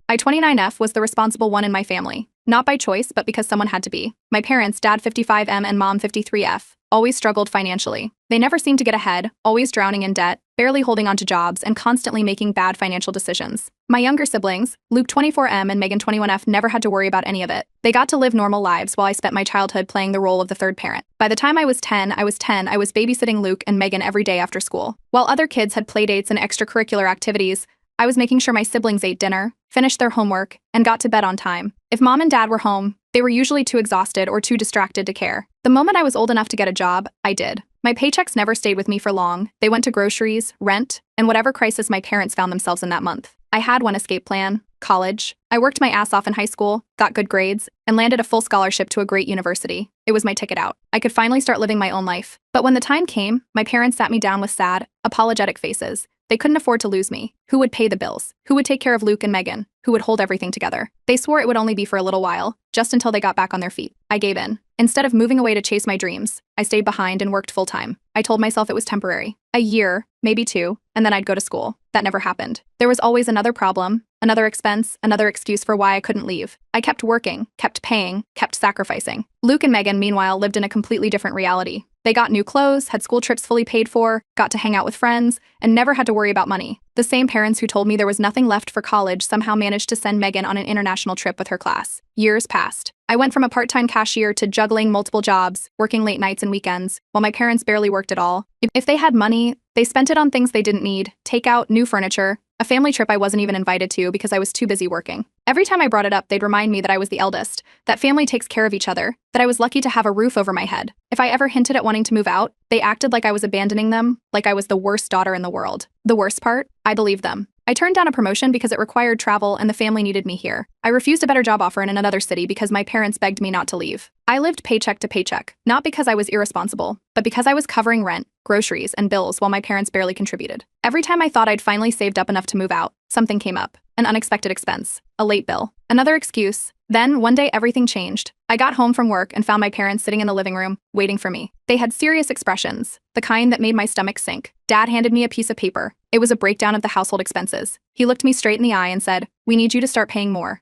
I-29F was the responsible one in my family. Not by choice, but because someone had to be. My parents, dad 55M and mom 53F, always struggled financially. They never seemed to get ahead, always drowning in debt, barely holding on to jobs, and constantly making bad financial decisions. My younger siblings, Luke 24M and Megan 21F, never had to worry about any of it. They got to live normal lives while I spent my childhood playing the role of the third parent. By the time I was 10, I was babysitting Luke and Megan every day after school. While other kids had playdates and extracurricular activities, I was making sure my siblings ate dinner, finished their homework, and got to bed on time. If mom and dad were home, they were usually too exhausted or too distracted to care. The moment I was old enough to get a job, I did. My paychecks never stayed with me for long. They went to groceries, rent, and whatever crisis my parents found themselves in that month. I had one escape plan: college. I worked my ass off in high school, got good grades, and landed a full scholarship to a great university. It was my ticket out. I could finally start living my own life. But when the time came, my parents sat me down with sad, apologetic faces. They couldn't afford to lose me. Who would pay the bills? Who would take care of Luke and Megan? Who would hold everything together? They swore it would only be for a little while, just until they got back on their feet. I gave in. Instead of moving away to chase my dreams, I stayed behind and worked full-time. I told myself it was temporary. A year, maybe 2, and then I'd go to school. That never happened. There was always another problem, another expense, another excuse for why I couldn't leave. I kept working, kept paying, kept sacrificing. Luke and Megan, meanwhile, lived in a completely different reality. They got new clothes, had school trips fully paid for, got to hang out with friends, and never had to worry about money. The same parents who told me there was nothing left for college somehow managed to send Megan on an international trip with her class. Years passed. I went from a part-time cashier to juggling multiple jobs, working late nights and weekends, while my parents barely worked at all. If they had money, they spent it on things they didn't need: takeout, new furniture, a family trip I wasn't even invited to because I was too busy working. Every time I brought it up, they'd remind me that I was the eldest, that family takes care of each other, that I was lucky to have a roof over my head. If I ever hinted at wanting to move out, they acted like I was abandoning them, like I was the worst daughter in the world. The worst part? I believed them. I turned down a promotion because it required travel and the family needed me here. I refused a better job offer in another city because my parents begged me not to leave. I lived paycheck to paycheck, not because I was irresponsible, but because I was covering rent, groceries, and bills while my parents barely contributed. Every time I thought I'd finally saved up enough to move out, something came up: an unexpected expense, a late bill, another excuse. Then, one day, everything changed. I got home from work and found my parents sitting in the living room, waiting for me. They had serious expressions, the kind that made my stomach sink. Dad handed me a piece of paper. It was a breakdown of the household expenses. He looked me straight in the eye and said, "We need you to start paying more."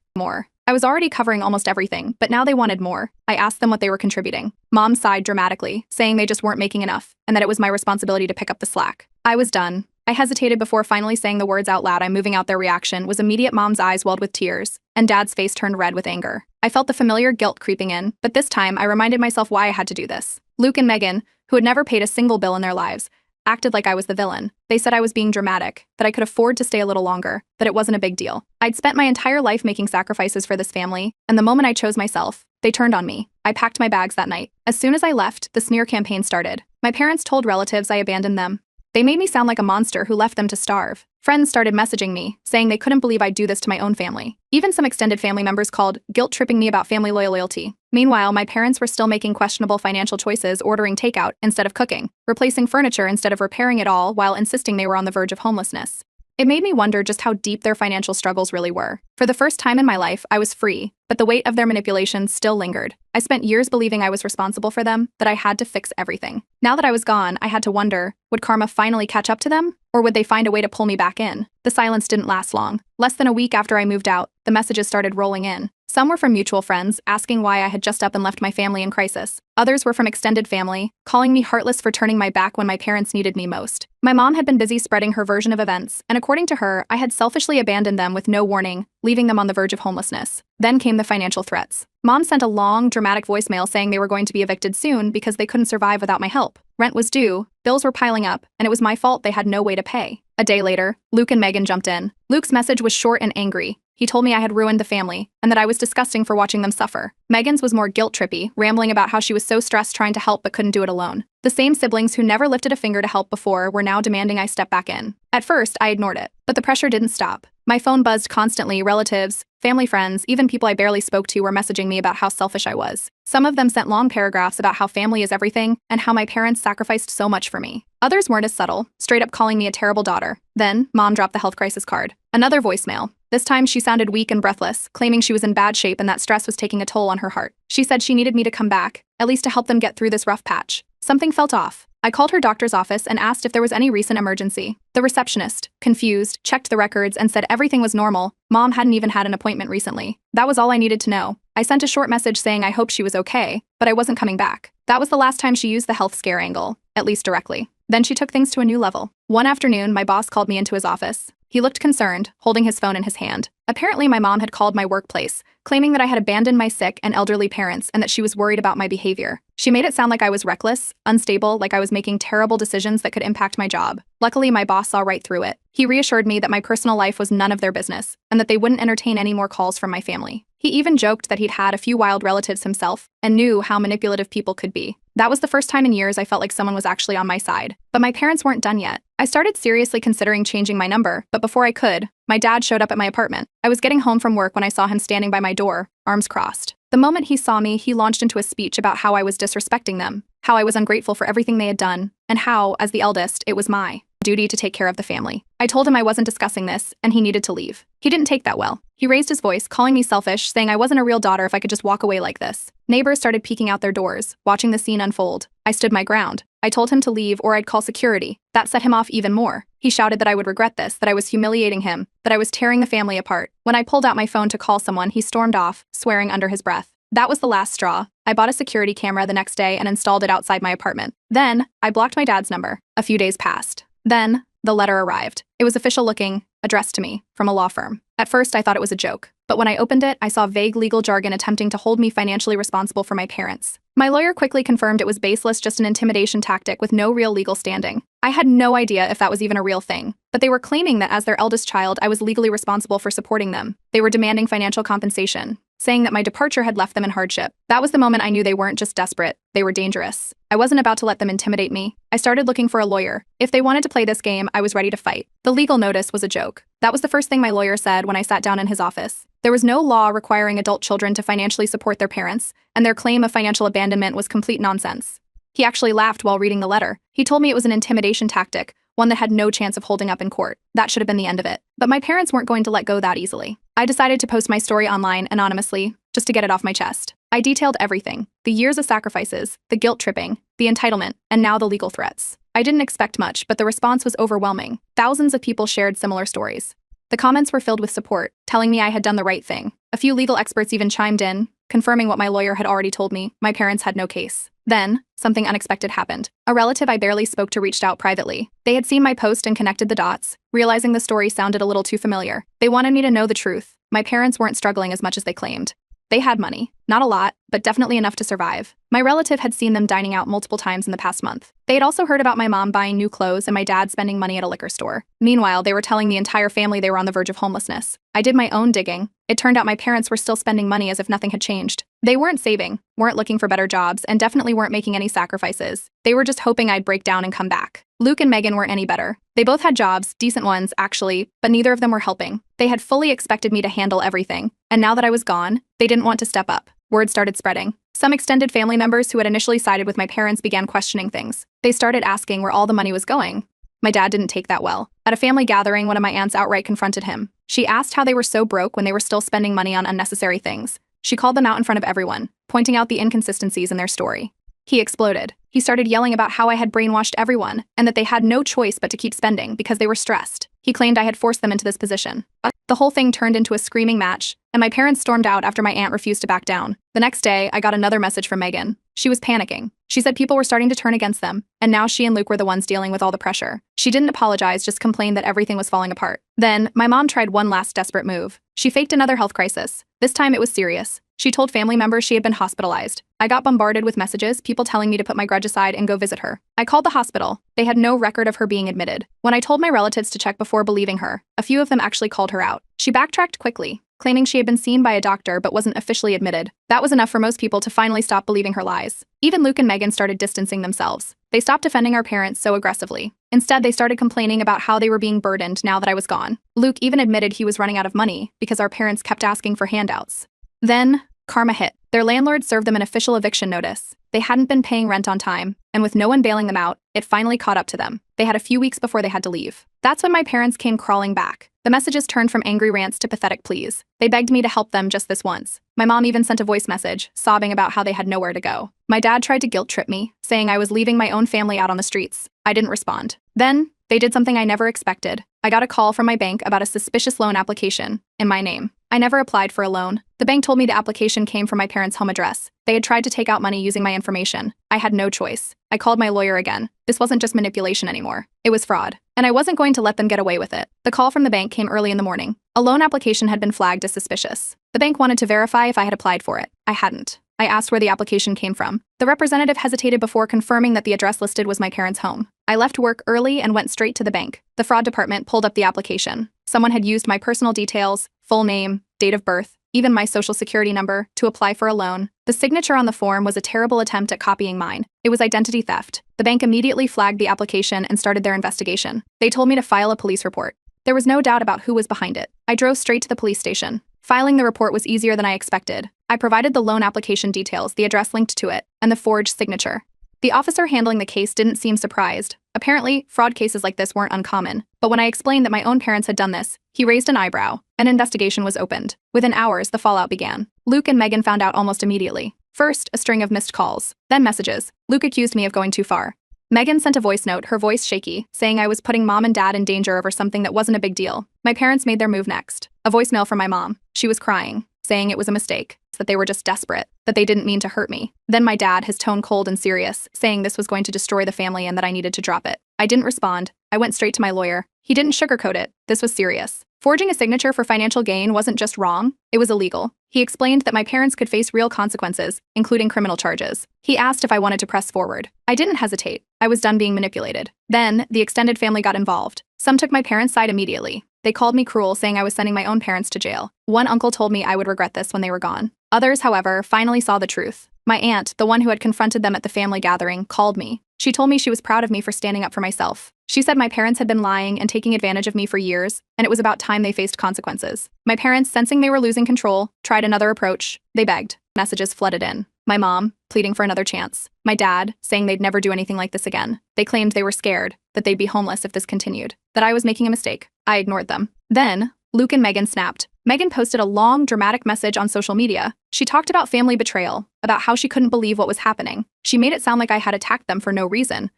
I was already covering almost everything, but now they wanted more. I asked them what they were contributing. Mom sighed dramatically, saying they just weren't making enough, and that it was my responsibility to pick up the slack. I was done. I hesitated before finally saying the words out loud. I'm moving out. Their reaction was immediate. Mom's eyes welled with tears, and Dad's face turned red with anger. I felt the familiar guilt creeping in, but this time I reminded myself why I had to do this. Luke and Megan, who had never paid a single bill in their lives, acted like I was the villain. They said I was being dramatic, that I could afford to stay a little longer, that it wasn't a big deal. I'd spent my entire life making sacrifices for this family, and the moment I chose myself, they turned on me. I packed my bags that night. As soon as I left, the smear campaign started. My parents told relatives I abandoned them. They made me sound like a monster who left them to starve. Friends started messaging me, saying they couldn't believe I'd do this to my own family. Even some extended family members called, guilt-tripping me about family loyalty. Meanwhile, my parents were still making questionable financial choices, ordering takeout instead of cooking, replacing furniture instead of repairing it all, while insisting they were on the verge of homelessness. It made me wonder just how deep their financial struggles really were. For the first time in my life, I was free, but the weight of their manipulations still lingered. I spent years believing I was responsible for them, that I had to fix everything. Now that I was gone, I had to wonder, would karma finally catch up to them? Or would they find a way to pull me back in? The silence didn't last long. Less than a week after I moved out, the messages started rolling in. Some were from mutual friends, asking why I had just up and left my family in crisis. Others were from extended family, calling me heartless for turning my back when my parents needed me most. My mom had been busy spreading her version of events, and according to her, I had selfishly abandoned them with no warning, leaving them on the verge of homelessness. Then came the financial threats. Mom sent a long, dramatic voicemail saying they were going to be evicted soon because they couldn't survive without my help. Rent was due, bills were piling up, and it was my fault they had no way to pay. A day later, Luke and Megan jumped in. Luke's message was short and angry. He told me I had ruined the family, and that I was disgusting for watching them suffer. Megan's was more guilt-trippy, rambling about how she was so stressed trying to help but couldn't do it alone. The same siblings who never lifted a finger to help before were now demanding I step back in. At first, I ignored it, but the pressure didn't stop. My phone buzzed constantly. Relatives, family friends, even people I barely spoke to were messaging me about how selfish I was. Some of them sent long paragraphs about how family is everything and how my parents sacrificed so much for me. Others weren't as subtle, straight up calling me a terrible daughter. Then, Mom dropped the health crisis card. Another voicemail. This time she sounded weak and breathless, claiming she was in bad shape and that stress was taking a toll on her heart. She said she needed me to come back, at least to help them get through this rough patch. Something felt off. I called her doctor's office and asked if there was any recent emergency. The receptionist, confused, checked the records and said everything was normal. Mom hadn't even had an appointment recently. That was all I needed to know. I sent a short message saying I hoped she was okay, but I wasn't coming back. That was the last time she used the health scare angle, at least directly. Then she took things to a new level. One afternoon, my boss called me into his office. He looked concerned, holding his phone in his hand. Apparently, my mom had called my workplace, claiming that I had abandoned my sick and elderly parents and that she was worried about my behavior. She made it sound like I was reckless, unstable, like I was making terrible decisions that could impact my job. Luckily, my boss saw right through it. He reassured me that my personal life was none of their business and that they wouldn't entertain any more calls from my family. He even joked that he'd had a few wild relatives himself and knew how manipulative people could be. That was the first time in years I felt like someone was actually on my side. But my parents weren't done yet. I started seriously considering changing my number, but before I could, my dad showed up at my apartment. I was getting home from work when I saw him standing by my door, arms crossed. The moment he saw me, he launched into a speech about how I was disrespecting them, how I was ungrateful for everything they had done, and how, as the eldest, it was my duty to take care of the family. I told him I wasn't discussing this, and he needed to leave. He didn't take that well. He raised his voice, calling me selfish, saying I wasn't a real daughter if I could just walk away like this. Neighbors started peeking out their doors, watching the scene unfold. I stood my ground. I told him to leave or I'd call security. That set him off even more. He shouted that I would regret this, that I was humiliating him, that I was tearing the family apart. When I pulled out my phone to call someone, he stormed off, swearing under his breath. That was the last straw. I bought a security camera the next day and installed it outside my apartment. Then, I blocked my dad's number. A few days passed. Then, the letter arrived. It was official looking, addressed to me, from a law firm. At first, I thought it was a joke. But when I opened it, I saw vague legal jargon attempting to hold me financially responsible for my parents. My lawyer quickly confirmed it was baseless, just an intimidation tactic with no real legal standing. I had no idea if that was even a real thing. But they were claiming that as their eldest child, I was legally responsible for supporting them. They were demanding financial compensation, saying that my departure had left them in hardship. That was the moment I knew they weren't just desperate, they were dangerous. I wasn't about to let them intimidate me. I started looking for a lawyer. If they wanted to play this game, I was ready to fight. The legal notice was a joke. That was the first thing my lawyer said when I sat down in his office. There was no law requiring adult children to financially support their parents, and their claim of financial abandonment was complete nonsense. He actually laughed while reading the letter. He told me it was an intimidation tactic, one that had no chance of holding up in court. That should have been the end of it. But my parents weren't going to let go that easily. I decided to post my story online anonymously, just to get it off my chest. I detailed everything: the years of sacrifices, the guilt tripping, the entitlement, and now the legal threats. I didn't expect much, but the response was overwhelming. Thousands of people shared similar stories. The comments were filled with support, telling me I had done the right thing. A few legal experts even chimed in, confirming what my lawyer had already told me: my parents had no case. Then, something unexpected happened. A relative I barely spoke to reached out privately. They had seen my post and connected the dots, realizing the story sounded a little too familiar. They wanted me to know the truth. My parents weren't struggling as much as they claimed. They had money. Not a lot, but definitely enough to survive. My relative had seen them dining out multiple times in the past month. They had also heard about my mom buying new clothes and my dad spending money at a liquor store. Meanwhile, they were telling the entire family they were on the verge of homelessness. I did my own digging. It turned out my parents were still spending money as if nothing had changed. They weren't saving, weren't looking for better jobs, and definitely weren't making any sacrifices. They were just hoping I'd break down and come back. Luke and Megan weren't any better. They both had jobs, decent ones, actually, but neither of them were helping. They had fully expected me to handle everything, and now that I was gone, they didn't want to step up. Word started spreading. Some extended family members who had initially sided with my parents began questioning things. They started asking where all the money was going. My dad didn't take that well. At a family gathering, one of my aunts outright confronted him. She asked how they were so broke when they were still spending money on unnecessary things. She called them out in front of everyone, pointing out the inconsistencies in their story. He exploded. He started yelling about how I had brainwashed everyone and that they had no choice but to keep spending because they were stressed. He claimed I had forced them into this position. The whole thing turned into a screaming match, and my parents stormed out after my aunt refused to back down. The next day, I got another message from Megan. She was panicking. She said people were starting to turn against them, and now she and Luke were the ones dealing with all the pressure. She didn't apologize, just complained that everything was falling apart. Then, my mom tried one last desperate move. She faked another health crisis. This time it was serious. She told family members she had been hospitalized. I got bombarded with messages, people telling me to put my grudge aside and go visit her. I called the hospital. They had no record of her being admitted. When I told my relatives to check before believing her, a few of them actually called her out. She backtracked quickly, claiming she had been seen by a doctor but wasn't officially admitted. That was enough for most people to finally stop believing her lies. Even Luke and Megan started distancing themselves. They stopped defending our parents so aggressively. Instead, they started complaining about how they were being burdened now that I was gone. Luke even admitted he was running out of money because our parents kept asking for handouts. Then, karma hit. Their landlord served them an official eviction notice. They hadn't been paying rent on time, and with no one bailing them out, it finally caught up to them. They had a few weeks before they had to leave. That's when my parents came crawling back. The messages turned from angry rants to pathetic pleas. They begged me to help them just this once. My mom even sent a voice message, sobbing about how they had nowhere to go. My dad tried to guilt trip me, saying I was leaving my own family out on the streets. I didn't respond. Then, they did something I never expected. I got a call from my bank about a suspicious loan application in my name. I never applied for a loan. The bank told me the application came from my parents' home address. They had tried to take out money using my information. I had no choice. I called my lawyer again. This wasn't just manipulation anymore. It was fraud. And I wasn't going to let them get away with it. The call from the bank came early in the morning. A loan application had been flagged as suspicious. The bank wanted to verify if I had applied for it. I hadn't. I asked where the application came from. The representative hesitated before confirming that the address listed was my parents' home. I left work early and went straight to the bank. The fraud department pulled up the application. Someone had used my personal details, full name, date of birth, even my social security number, to apply for a loan. The signature on the form was a terrible attempt at copying mine. It was identity theft. The bank immediately flagged the application and started their investigation. They told me to file a police report. There was no doubt about who was behind it. I drove straight to the police station. Filing the report was easier than I expected. I provided the loan application details, the address linked to it, and the forged signature. The officer handling the case didn't seem surprised. Apparently, fraud cases like this weren't uncommon. But when I explained that my own parents had done this, he raised an eyebrow. An investigation was opened. Within hours, the fallout began. Luke and Megan found out almost immediately. First, a string of missed calls, then messages. Luke accused me of going too far. Megan sent a voice note, her voice shaky, saying I was putting mom and dad in danger over something that wasn't a big deal. My parents made their move next. A voicemail from my mom. She was crying, saying it was a mistake, that they were just desperate, that they didn't mean to hurt me. Then my dad, his tone cold and serious, saying this was going to destroy the family and that I needed to drop it. I didn't respond. I went straight to my lawyer. He didn't sugarcoat it. This was serious. Forging a signature for financial gain wasn't just wrong, it was illegal. He explained that my parents could face real consequences, including criminal charges. He asked if I wanted to press forward. I didn't hesitate. I was done being manipulated. Then, the extended family got involved. Some took my parents' side immediately. They called me cruel, saying I was sending my own parents to jail. One uncle told me I would regret this when they were gone. Others, however, finally saw the truth. My aunt, the one who had confronted them at the family gathering, called me. She told me she was proud of me for standing up for myself. She said my parents had been lying and taking advantage of me for years, and it was about time they faced consequences. My parents, sensing they were losing control, tried another approach. They begged. Messages flooded in. My mom, pleading for another chance. My dad, saying they'd never do anything like this again. They claimed they were scared, that they'd be homeless if this continued, that I was making a mistake. I ignored them. Then, Luke and Megan snapped. Megan posted a long, dramatic message on social media. She talked about family betrayal, about how she couldn't believe what was happening. She made it sound like I had attacked them for no reason.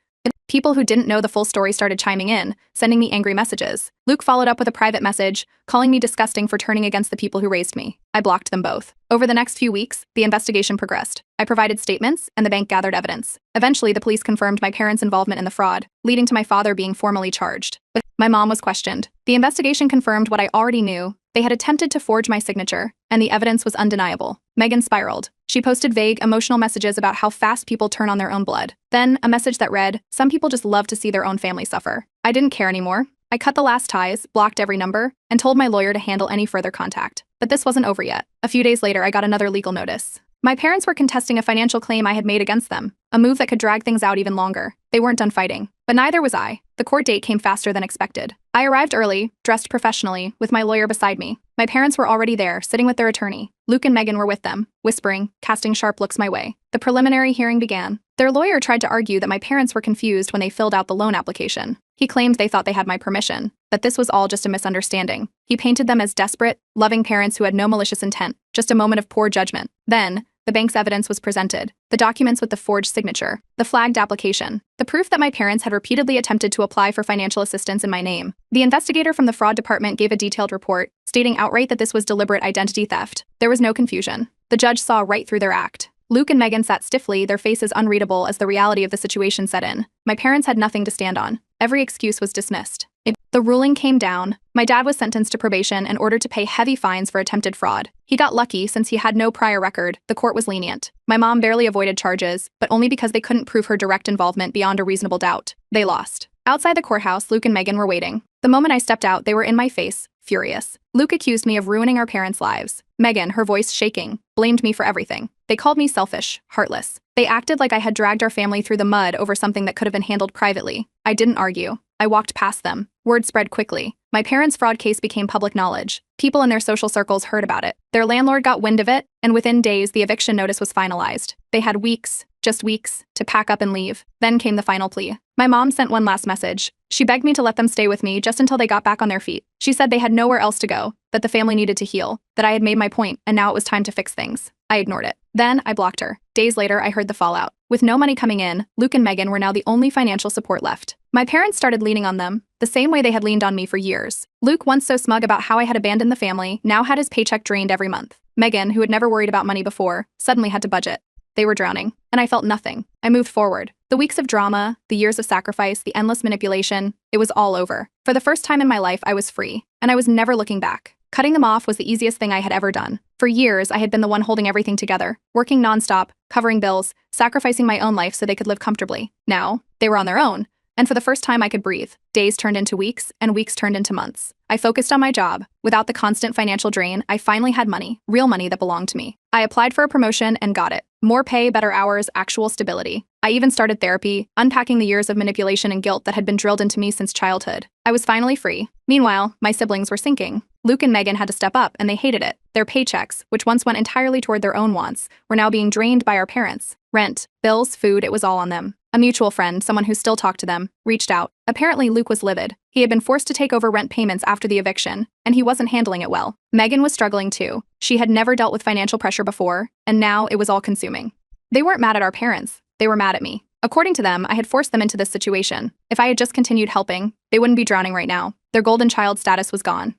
People who didn't know the full story started chiming in, sending me angry messages. Luke followed up with a private message, calling me disgusting for turning against the people who raised me. I blocked them both. Over the next few weeks, the investigation progressed. I provided statements, and the bank gathered evidence. Eventually, the police confirmed my parents' involvement in the fraud, leading to my father being formally charged. But my mom was questioned. The investigation confirmed what I already knew. They had attempted to forge my signature, and the evidence was undeniable. Megan spiraled. She posted vague, emotional messages about how fast people turn on their own blood. Then, a message that read, "Some people just love to see their own family suffer." I didn't care anymore. I cut the last ties, blocked every number, and told my lawyer to handle any further contact. But this wasn't over yet. A few days later, I got another legal notice. My parents were contesting a financial claim I had made against them, a move that could drag things out even longer. They weren't done fighting, but neither was I. The court date came faster than expected. I arrived early, dressed professionally, with my lawyer beside me. My parents were already there, sitting with their attorney. Luke and Megan were with them, whispering, casting sharp looks my way. The preliminary hearing began. Their lawyer tried to argue that my parents were confused when they filled out the loan application. He claimed they thought they had my permission, that this was all just a misunderstanding. He painted them as desperate, loving parents who had no malicious intent, just a moment of poor judgment. Then, the bank's evidence was presented. The documents with the forged signature, the flagged application, the proof that my parents had repeatedly attempted to apply for financial assistance in my name. The investigator from the fraud department gave a detailed report, stating outright that this was deliberate identity theft. There was no confusion. The judge saw right through their act. Luke and Megan sat stiffly, their faces unreadable as the reality of the situation set in. My parents had nothing to stand on. Every excuse was dismissed. The ruling came down. My dad was sentenced to probation and ordered to pay heavy fines for attempted fraud. He got lucky since he had no prior record. The court was lenient. My mom barely avoided charges, but only because they couldn't prove her direct involvement beyond a reasonable doubt. They lost. Outside the courthouse, Luke and Megan were waiting. The moment I stepped out, they were in my face, furious. Luke accused me of ruining our parents' lives. Megan, her voice shaking, blamed me for everything. They called me selfish, heartless. They acted like I had dragged our family through the mud over something that could have been handled privately. I didn't argue. I walked past them. Word spread quickly. My parents' fraud case became public knowledge. People in their social circles heard about it. Their landlord got wind of it, and within days, the eviction notice was finalized. They had weeks, just weeks, to pack up and leave. Then came the final plea. My mom sent one last message. She begged me to let them stay with me just until they got back on their feet. She said they had nowhere else to go, that the family needed to heal, that I had made my point, and now it was time to fix things. I ignored it. Then I blocked her. Days later, I heard the fallout. With no money coming in, Luke and Megan were now the only financial support left. My parents started leaning on them, the same way they had leaned on me for years. Luke, once so smug about how I had abandoned the family, now had his paycheck drained every month. Megan, who had never worried about money before, suddenly had to budget. They were drowning, and I felt nothing. I moved forward. The weeks of drama, the years of sacrifice, the endless manipulation, it was all over. For the first time in my life, I was free, and I was never looking back. Cutting them off was the easiest thing I had ever done. For years, I had been the one holding everything together, working nonstop, covering bills, sacrificing my own life so they could live comfortably. Now, they were on their own, and for the first time I could breathe. Days turned into weeks, and weeks turned into months. I focused on my job. Without the constant financial drain, I finally had money, real money that belonged to me. I applied for a promotion and got it. More pay, better hours, actual stability. I even started therapy, unpacking the years of manipulation and guilt that had been drilled into me since childhood. I was finally free. Meanwhile, my siblings were sinking. Luke and Megan had to step up, and they hated it. Their paychecks, which once went entirely toward their own wants, were now being drained by our parents. Rent, bills, food, it was all on them. A mutual friend, someone who still talked to them, reached out. Apparently, Luke was livid. He had been forced to take over rent payments after the eviction, and he wasn't handling it well. Megan was struggling too. She had never dealt with financial pressure before, and now it was all consuming. They weren't mad at our parents. They were mad at me. According to them, I had forced them into this situation. If I had just continued helping, they wouldn't be drowning right now. Their golden child status was gone.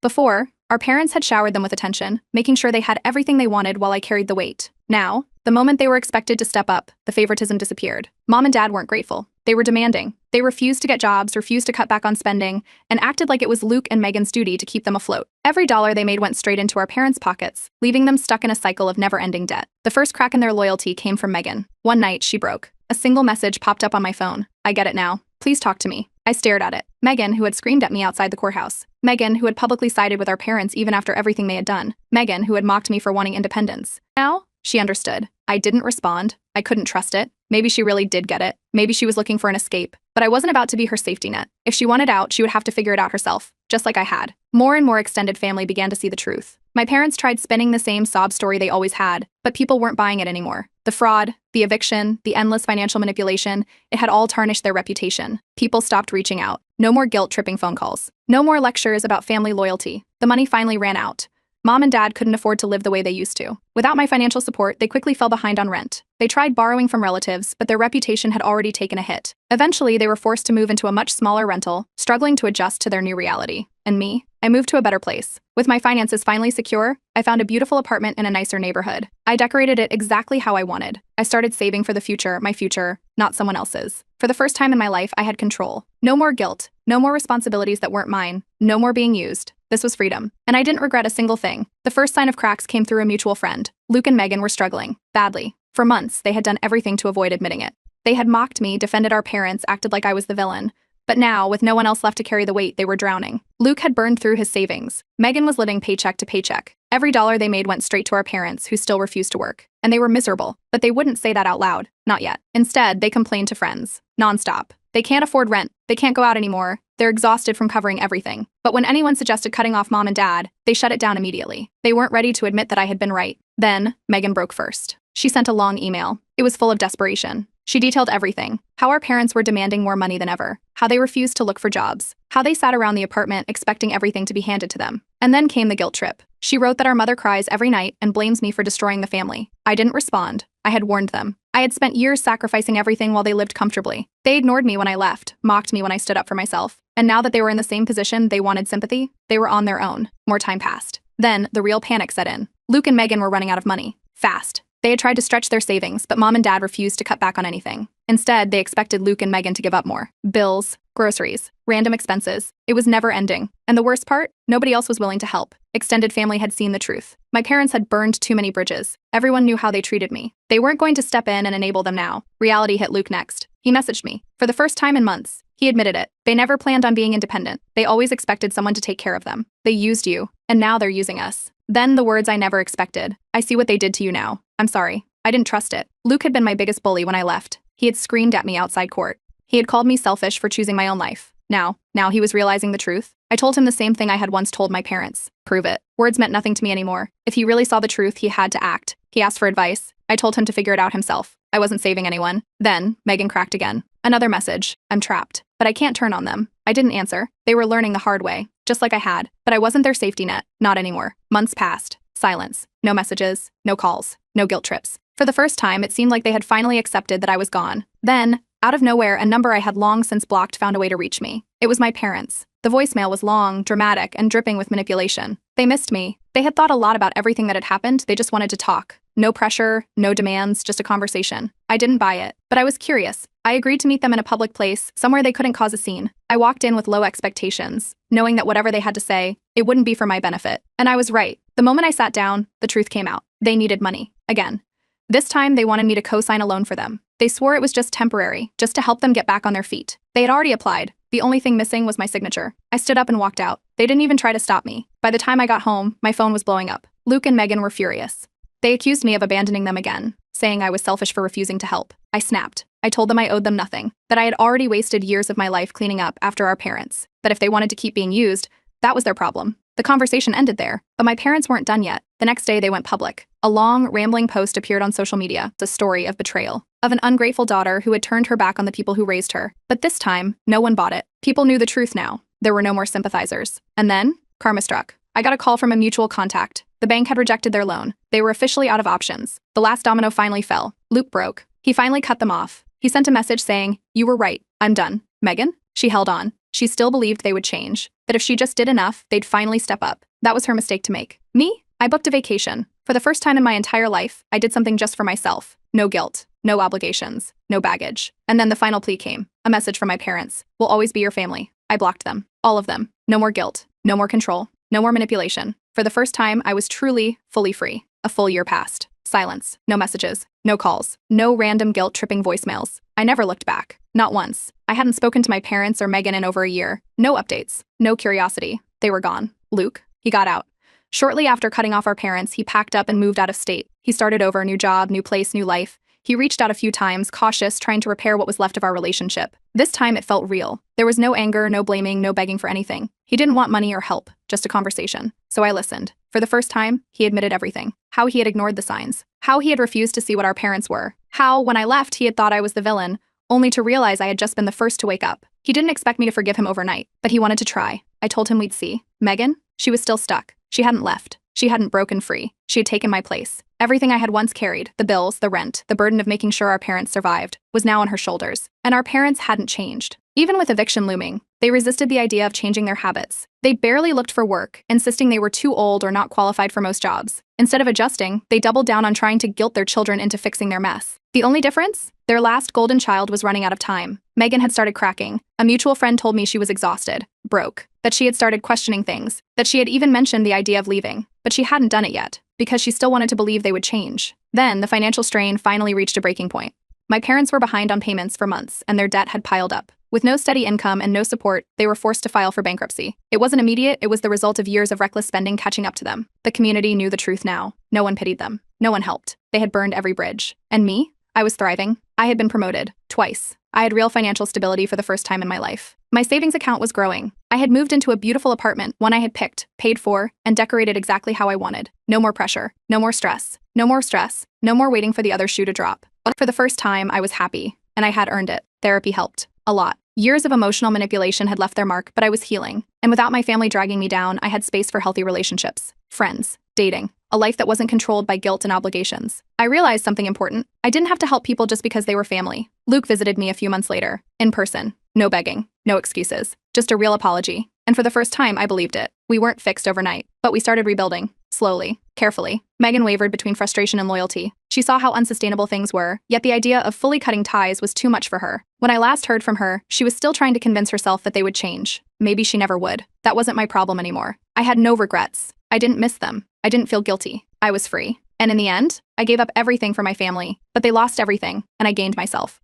Before, our parents had showered them with attention, making sure they had everything they wanted while I carried the weight. Now, the moment they were expected to step up, the favoritism disappeared. Mom and Dad weren't grateful. They were demanding. They refused to get jobs, refused to cut back on spending, and acted like it was Luke and Megan's duty to keep them afloat. Every dollar they made went straight into our parents' pockets, leaving them stuck in a cycle of never-ending debt. The first crack in their loyalty came from Megan. One night, she broke. A single message popped up on my phone. "I get it now. Please talk to me." I stared at it. Megan, who had screamed at me outside the courthouse. Megan, who had publicly sided with our parents even after everything they had done. Megan, who had mocked me for wanting independence. Now, she understood. I didn't respond. I couldn't trust it. Maybe she really did get it. Maybe she was looking for an escape. But I wasn't about to be her safety net. If she wanted out, she would have to figure it out herself, just like I had. More and more extended family began to see the truth. My parents tried spinning the same sob story they always had, but people weren't buying it anymore. The fraud, the eviction, the endless financial manipulation, it had all tarnished their reputation. People stopped reaching out. No more guilt-tripping phone calls. No more lectures about family loyalty. The money finally ran out. Mom and Dad couldn't afford to live the way they used to. Without my financial support, they quickly fell behind on rent. They tried borrowing from relatives, but their reputation had already taken a hit. Eventually, they were forced to move into a much smaller rental, struggling to adjust to their new reality. And me? I moved to a better place. With my finances finally secure, I found a beautiful apartment in a nicer neighborhood. I decorated it exactly how I wanted. I started saving for the future, my future, not someone else's. For the first time in my life, I had control. No more guilt, no more responsibilities that weren't mine, no more being used. This was freedom. And I didn't regret a single thing. The first sign of cracks came through a mutual friend. Luke and Megan were struggling. Badly. For months, they had done everything to avoid admitting it. They had mocked me, defended our parents, acted like I was the villain. But now, with no one else left to carry the weight, they were drowning. Luke had burned through his savings. Megan was living paycheck to paycheck. Every dollar they made went straight to our parents, who still refused to work. And they were miserable. But they wouldn't say that out loud. Not yet. Instead, they complained to friends. Nonstop. They can't afford rent. They can't go out anymore. They're exhausted from covering everything. But when anyone suggested cutting off Mom and Dad, they shut it down immediately. They weren't ready to admit that I had been right. Then, Megan broke first. She sent a long email. It was full of desperation. She detailed everything. How our parents were demanding more money than ever. How they refused to look for jobs. How they sat around the apartment expecting everything to be handed to them. And then came the guilt trip. She wrote that our mother cries every night and blames me for destroying the family. I didn't respond. I had warned them. I had spent years sacrificing everything while they lived comfortably. They ignored me when I left, mocked me when I stood up for myself. And now that they were in the same position they wanted sympathy, they were on their own. More time passed. Then, the real panic set in. Luke and Megan were running out of money. Fast. They had tried to stretch their savings, but Mom and Dad refused to cut back on anything. Instead, they expected Luke and Megan to give up more. Bills, groceries, random expenses. It was never ending. And the worst part? Nobody else was willing to help. Extended family had seen the truth. My parents had burned too many bridges. Everyone knew how they treated me. They weren't going to step in and enable them now. Reality hit Luke next. He messaged me. For the first time in months, he admitted it. They never planned on being independent. They always expected someone to take care of them. They used you, and now they're using us. Then the words I never expected. I see what they did to you now. I'm sorry. I didn't trust it. Luke had been my biggest bully when I left. He had screamed at me outside court. He had called me selfish for choosing my own life. Now he was realizing the truth. I told him the same thing I had once told my parents. Prove it. Words meant nothing to me anymore. If he really saw the truth, he had to act. He asked for advice. I told him to figure it out himself. I wasn't saving anyone. Then, Megan cracked again. Another message. I'm trapped. But I can't turn on them. I didn't answer. They were learning the hard way, just like I had. But I wasn't their safety net. Not anymore. Months passed. Silence. No messages, no calls, no guilt trips. For the first time, it seemed like they had finally accepted that I was gone. Then, out of nowhere, a number I had long since blocked found a way to reach me. It was my parents. The voicemail was long, dramatic, and dripping with manipulation. They missed me. They had thought a lot about everything that had happened, they just wanted to talk. No pressure, no demands, just a conversation. I didn't buy it, but I was curious. I agreed to meet them in a public place, somewhere they couldn't cause a scene. I walked in with low expectations, knowing that whatever they had to say, it wouldn't be for my benefit. And I was right. The moment I sat down, the truth came out. They needed money. Again. This time, they wanted me to co-sign a loan for them. They swore it was just temporary, just to help them get back on their feet. They had already applied. The only thing missing was my signature. I stood up and walked out. They didn't even try to stop me. By the time I got home, my phone was blowing up. Luke and Megan were furious. They accused me of abandoning them again, saying I was selfish for refusing to help. I snapped. I told them I owed them nothing, that I had already wasted years of my life cleaning up after our parents, that if they wanted to keep being used, that was their problem. The conversation ended there, but my parents weren't done yet. The next day, they went public. A long, rambling post appeared on social media, the story of betrayal, of an ungrateful daughter who had turned her back on the people who raised her. But this time, no one bought it. People knew the truth now. There were no more sympathizers. And then, karma struck. I got a call from a mutual contact. The bank had rejected their loan. They were officially out of options. The last domino finally fell. Luke broke. He finally cut them off. He sent a message saying, "You were right. I'm done." Megan? She held on. She still believed they would change, that if she just did enough, they'd finally step up. That was her mistake to make. Me? I booked a vacation. For the first time in my entire life, I did something just for myself. No guilt, no obligations, no baggage. And then the final plea came. A message from my parents. "We'll always be your family." I blocked them. All of them. No more guilt. No more control. No more manipulation. For the first time, I was truly, fully free. A full year passed. Silence. No messages. No calls. No random guilt-tripping voicemails. I never looked back. Not once. I hadn't spoken to my parents or Megan in over a year. No updates. No curiosity. They were gone. Luke? He got out. Shortly after cutting off our parents, he packed up and moved out of state. He started over, new job, new place, new life. He reached out a few times, cautious, trying to repair what was left of our relationship. This time it felt real. There was no anger, no blaming, no begging for anything. He didn't want money or help, just a conversation. So I listened. For the first time, he admitted everything. How he had ignored the signs. How he had refused to see what our parents were. How, when I left, he had thought I was the villain, only to realize I had just been the first to wake up. He didn't expect me to forgive him overnight, but he wanted to try. I told him we'd see. Megan? She was still stuck. She hadn't left. She hadn't broken free. She had taken my place. Everything I had once carried, the bills, the rent, the burden of making sure our parents survived, was now on her shoulders. And our parents hadn't changed. Even with eviction looming, they resisted the idea of changing their habits. They barely looked for work, insisting they were too old or not qualified for most jobs. Instead of adjusting, they doubled down on trying to guilt their children into fixing their mess. The only difference? Their last golden child was running out of time. Megan had started cracking. A mutual friend told me she was exhausted, broke, that she had started questioning things, that she had even mentioned the idea of leaving. But she hadn't done it yet, because she still wanted to believe they would change. Then, the financial strain finally reached a breaking point. My parents were behind on payments for months, and their debt had piled up. With no steady income and no support, they were forced to file for bankruptcy. It wasn't immediate, it was the result of years of reckless spending catching up to them. The community knew the truth now. No one pitied them. No one helped. They had burned every bridge. And me? I was thriving. I had been promoted. Twice. I had real financial stability for the first time in my life. My savings account was growing. I had moved into a beautiful apartment, one I had picked, paid for, and decorated exactly how I wanted. No more pressure. No more stress. No more stress. No more waiting for the other shoe to drop. But for the first time, I was happy. And I had earned it. Therapy helped. A lot. Years of emotional manipulation had left their mark, but I was healing. And without my family dragging me down, I had space for healthy relationships. Friends. Dating. A life that wasn't controlled by guilt and obligations. I realized something important. I didn't have to help people just because they were family. Luke visited me a few months later. In person. No begging. No excuses. Just a real apology. And for the first time, I believed it. We weren't fixed overnight. But we started rebuilding. Slowly. Carefully. Megan wavered between frustration and loyalty. She saw how unsustainable things were, yet the idea of fully cutting ties was too much for her. When I last heard from her, she was still trying to convince herself that they would change. Maybe she never would. That wasn't my problem anymore. I had no regrets. I didn't miss them. I didn't feel guilty. I was free. And in the end, I gave up everything for my family, but they lost everything, and I gained myself.